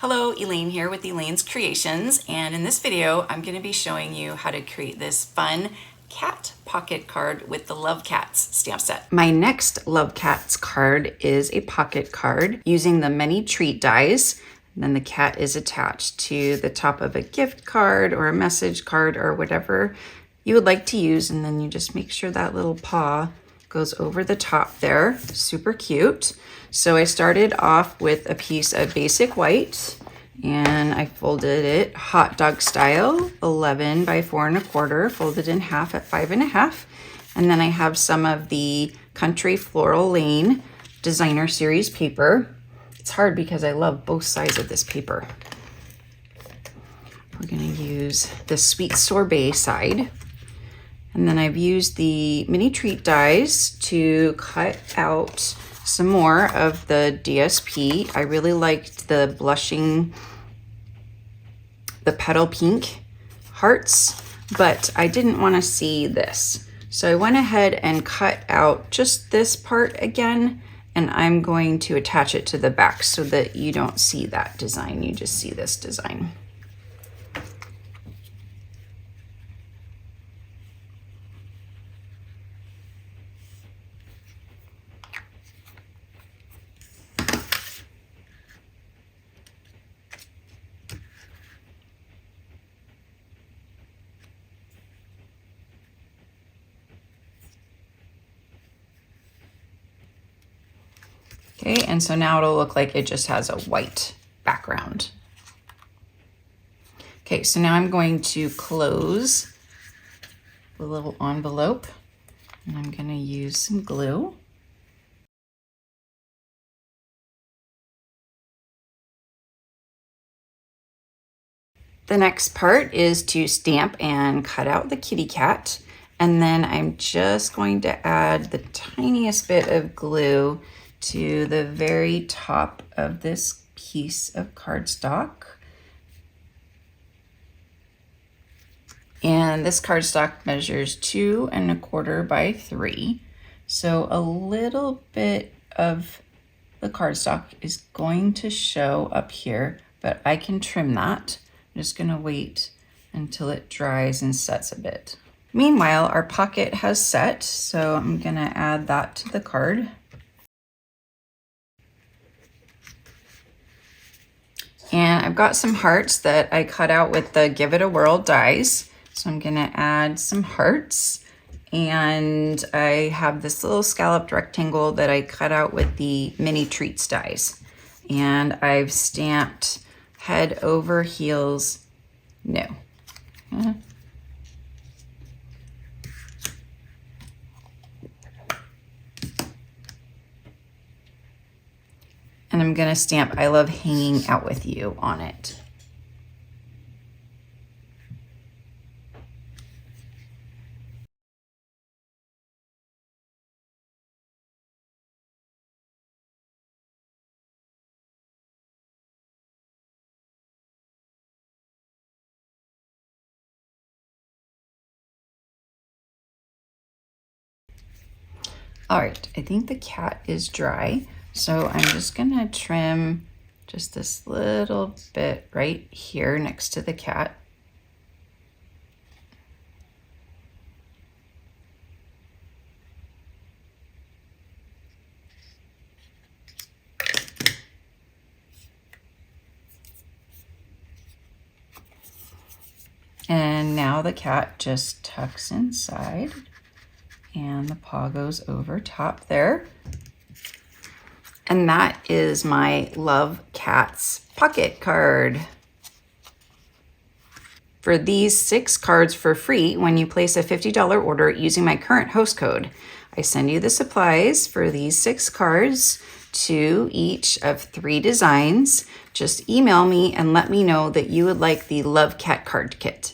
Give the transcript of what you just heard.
Hello, Elaine here with Elaine's Creations, and in this video I'm going to be showing you how to create this fun cat pocket card with the Love Cats stamp set. My next Love Cats card is a pocket card using the mini treat dies. And then the cat is attached to the top of a gift card or a message card or whatever you would like to use, and then you just make sure that little paw goes over the top there. Super cute. So I started off with a piece of basic white and I folded it hot dog style, 11 by 4 1/4, folded in half at 5 1/2. And then I have some of the Country Floral Lane Designer Series paper. It's hard because I love both sides of this paper. We're gonna use the Sweet Sorbet side. And then I've used the mini treat dies to cut out some more of the DSP. I really liked the blushing, the petal pink hearts, but I didn't want to see this. So I went ahead and cut out just this part again, and I'm going to attach it to the back so that you don't see that design, you just see this design. Okay, and so now it'll look like it just has a white background. Okay, so now I'm going to close the little envelope, and I'm going to use some glue. The next part is to stamp and cut out the kitty cat, and then I'm just going to add the tiniest bit of glue to the very top of this piece of cardstock. And this cardstock measures 2 1/4 by 3. So a little bit of the cardstock is going to show up here, but I can trim that. I'm just gonna wait until it dries and sets a bit. Meanwhile, our pocket has set, so I'm gonna add that to the card. And I've got some hearts that I cut out with the Give It a Whirl dies. So I'm gonna add some hearts. And I have this little scalloped rectangle that I cut out with the mini treats dies. And I've stamped head over heels, no. And I'm gonna stamp I love hanging out with you on it. All right, I think the cat is dry. So I'm just gonna trim just this little bit right here next to the cat. And now the cat just tucks inside and the paw goes over top there. And that is my Love Cats pocket card. For these 6 cards for free, when you place a $50 order using my current host code, I send you the supplies for these 6 cards, 2 each of 3 designs. Just email me and let me know that you would like the Love Cat card kit.